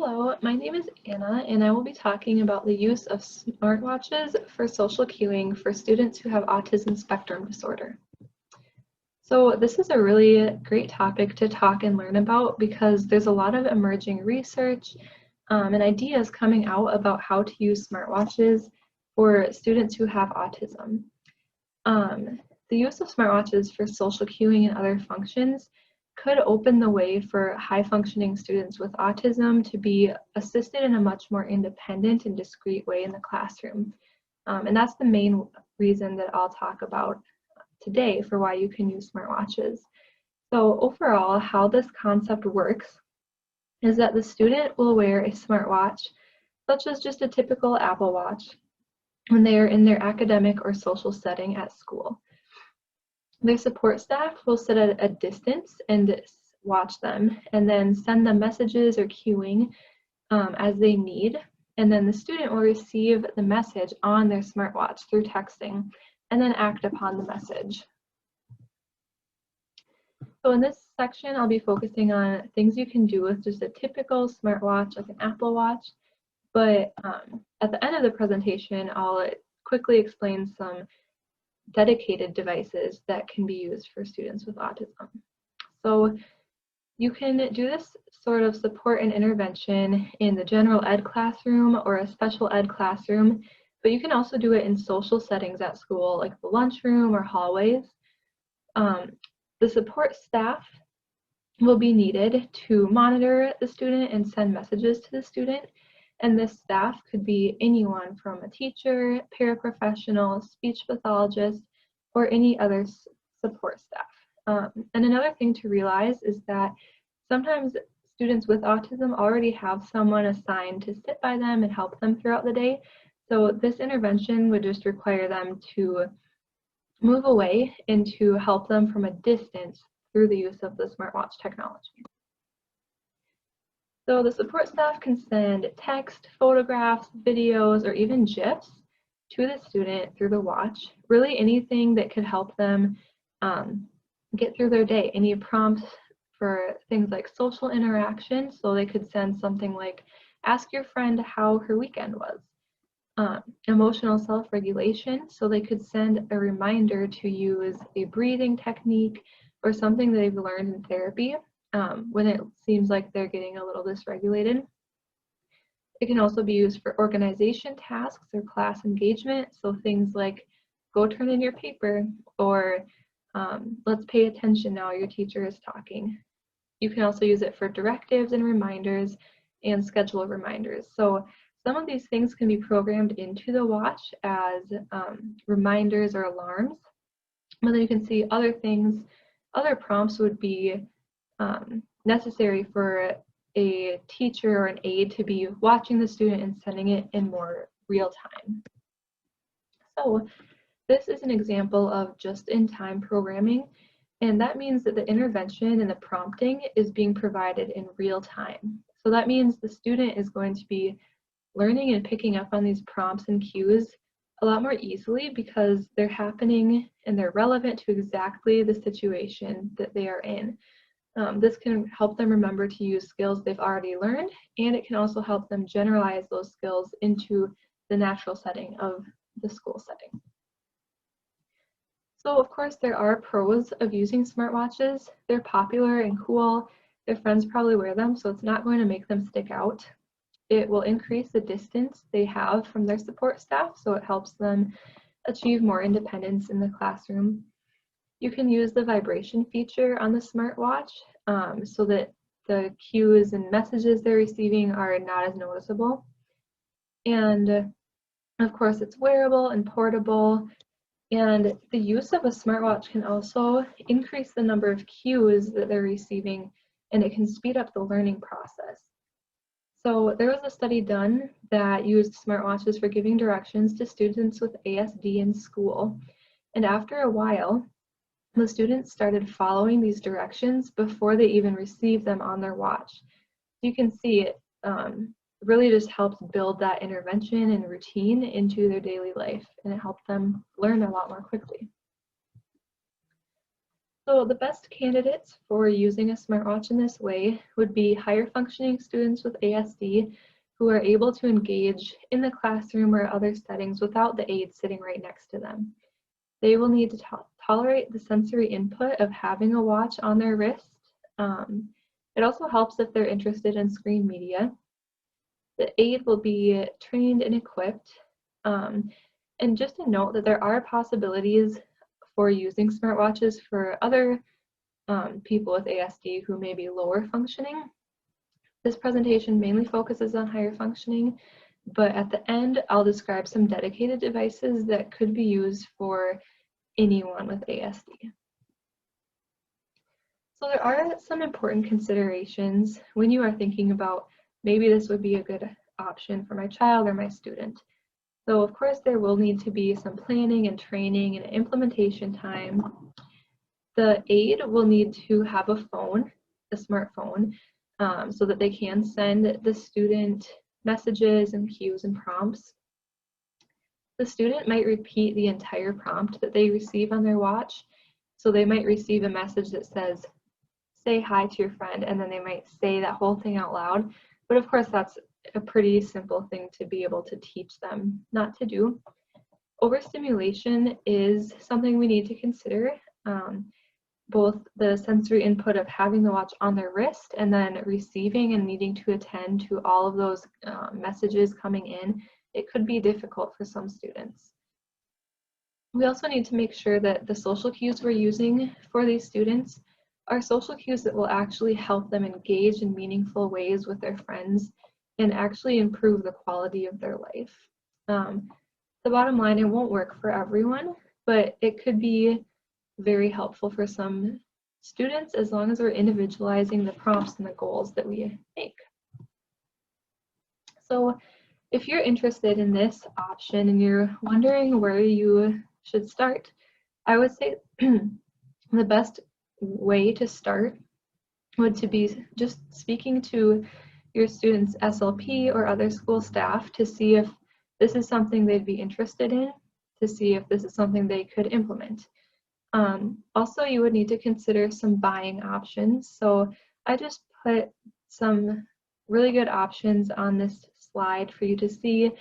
Hello, my name is Anna, and I will be talking about the use of smartwatches for social cueing for students who have autism spectrum disorder. So this is a really great topic to talk and learn about because there's a lot of emerging research and ideas coming out about how to use smartwatches for students who have autism. The use of smartwatches for social cueing and other functions could open the way for high-functioning students with autism to be assisted in a much more independent and discrete way in the classroom. And that's the main reason that I'll talk about today for why you can use smartwatches. So overall, how this concept works is that the student will wear a smartwatch, such as just a typical Apple Watch, when they are in their academic or social setting at school. Their support staff will sit at a distance and watch them and then send them messages or cueing as they need. And then the student will receive the message on their smartwatch through texting and then act upon the message. So in this section, I'll be focusing on things you can do with just a typical smartwatch like an Apple Watch. But at the end of the presentation, I'll quickly explain some dedicated devices that can be used for students with autism. So you can do this sort of support and intervention in the general ed classroom or a special ed classroom, but you can also do it in social settings at school, like the lunchroom or hallways. The support staff will be needed to monitor the student and send messages to the student. And this staff could be anyone from a teacher, paraprofessional, speech pathologist, or any other support staff. And another thing to realize is that sometimes students with autism already have someone assigned to sit by them and help them throughout the day. So this intervention would just require them to move away and to help them from a distance through the use of the smartwatch technology. So the support staff can send text, photographs, videos, or even GIFs to the student through the watch. Really anything that could help them get through their day. Any prompts for things like social interaction. So they could send something like, ask your friend how her weekend was. Emotional self-regulation. So they could send a reminder to use a breathing technique or something they've learned in therapy. When it seems like they're getting a little dysregulated. It can also be used for organization tasks or class engagement, so things like go turn in your paper or let's pay attention now your teacher is talking. You can also use it for directives and reminders and schedule reminders. So some of these things can be programmed into the watch as reminders or alarms, but then you can see other things, other prompts would be necessary for a teacher or an aide to be watching the student and sending it in more real time. So this is an example of just-in-time programming, and that means that the intervention and the prompting is being provided in real time. So that means the student is going to be learning and picking up on these prompts and cues a lot more easily because they're happening and they're relevant to exactly the situation that they are in. This can help them remember to use skills they've already learned, and it can also help them generalize those skills into the natural setting of the school setting. So of course there are pros of using smartwatches. They're popular and cool. Their friends probably wear them, so it's not going to make them stick out. It will increase the distance they have from their support staff, so it helps them achieve more independence in the classroom. You can use the vibration feature on the smartwatch so that the cues and messages they're receiving are not as noticeable. And of course, it's wearable and portable. And the use of a smartwatch can also increase the number of cues that they're receiving, and it can speed up the learning process. So there was a study done that used smartwatches for giving directions to students with ASD in school. And after a while, the students started following these directions before they even received them on their watch. You can see it really just helps build that intervention and routine into their daily life, and it helped them learn a lot more quickly. So the best candidates for using a smartwatch in this way would be higher functioning students with ASD who are able to engage in the classroom or other settings without the aid sitting right next to them. They will need to tolerate the sensory input of having a watch on their wrist. It also helps if they're interested in screen media. The aid will be trained and equipped. And just a note that there are possibilities for using smartwatches for other people with ASD who may be lower functioning. This presentation mainly focuses on higher functioning, but at the end, I'll describe some dedicated devices that could be used for anyone with ASD. So there are some important considerations when you are thinking about maybe this would be a good option for my child or my student. So of course there will need to be some planning and training and implementation time. The aid will need to have a phone, a smartphone, so that they can send the student messages and cues and prompts. The student might repeat the entire prompt that they receive on their watch. So they might receive a message that says, say hi to your friend, and then they might say that whole thing out loud. But of course, that's a pretty simple thing to be able to teach them not to do. Overstimulation is something we need to consider. Both the sensory input of having the watch on their wrist and then receiving and needing to attend to all of those messages coming in, it could be difficult for some students. We also need to make sure that the social cues we're using for these students are social cues that will actually help them engage in meaningful ways with their friends and actually improve the quality of their life. The bottom line, it won't work for everyone, but it could be very helpful for some students as long as we're individualizing the prompts and the goals that we make. So if you're interested in this option and you're wondering where you should start, I would say the best way to start would to be just speaking to your students' SLP or other school staff to see if this is something they'd be interested in, to see if this is something they could implement. Also, you would need to consider some buying options. So I just put some really good options on this slide for you to see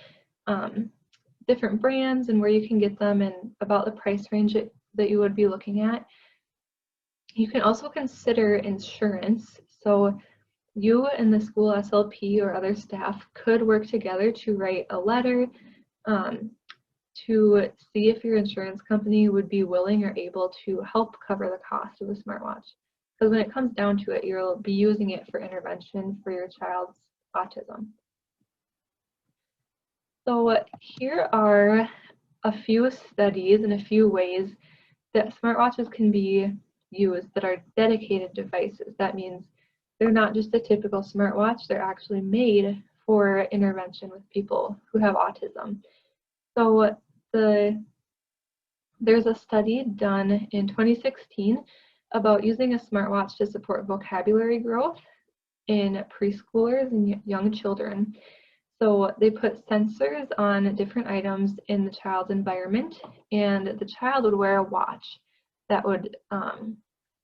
different brands and where you can get them and about the price range that you would be looking at. You can also consider insurance. So you and the school SLP or other staff could work together to write a letter to see if your insurance company would be willing or able to help cover the cost of a smartwatch. Because when it comes down to it, you'll be using it for intervention for your child's autism. So here are a few studies and a few ways that smartwatches can be used that are dedicated devices. That means they're not just a typical smartwatch, they're actually made for intervention with people who have autism. So there's a study done in 2016 about using a smartwatch to support vocabulary growth in preschoolers and young children. So they put sensors on different items in the child's environment, and the child would wear a watch that would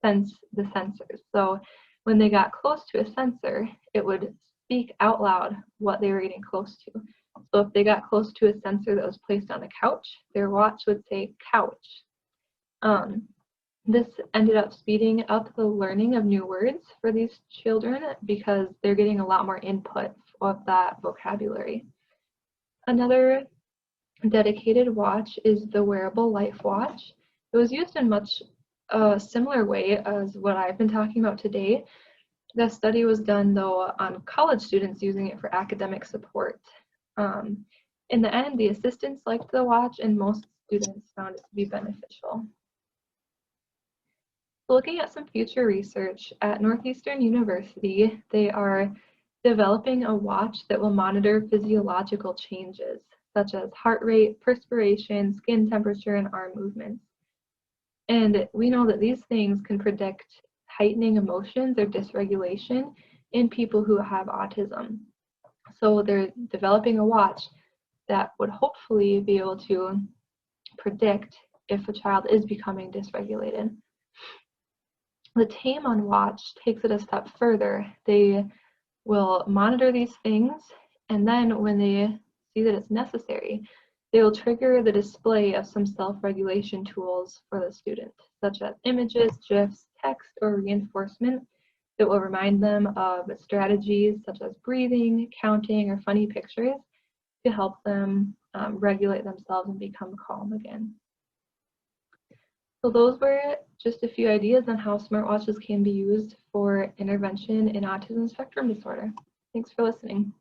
sense the sensors. So when they got close to a sensor, it would speak out loud what they were getting close to. So if they got close to a sensor that was placed on the couch, their watch would say couch. This ended up speeding up the learning of new words for these children because they're getting a lot more input of that vocabulary. Another dedicated watch is the wearable life watch. It was used in much a similar way as what I've been talking about today. The study was done though on college students using it for academic support. In the end, the assistants liked the watch and most students found it to be beneficial. Looking at some future research at Northeastern University, they are developing a watch that will monitor physiological changes, such as heart rate, perspiration, skin temperature, and arm movements. And we know that these things can predict heightening emotions or dysregulation in people who have autism. So they're developing a watch that would hopefully be able to predict if a child is becoming dysregulated. The Tame on Watch takes it a step further. They will monitor these things, and then when they see that it's necessary, they will trigger the display of some self-regulation tools for the student, such as images, GIFs, text, or reinforcement that will remind them of strategies such as breathing, counting, or funny pictures to help them regulate themselves and become calm again. So those were just a few ideas on how smartwatches can be used for intervention in autism spectrum disorder. Thanks for listening.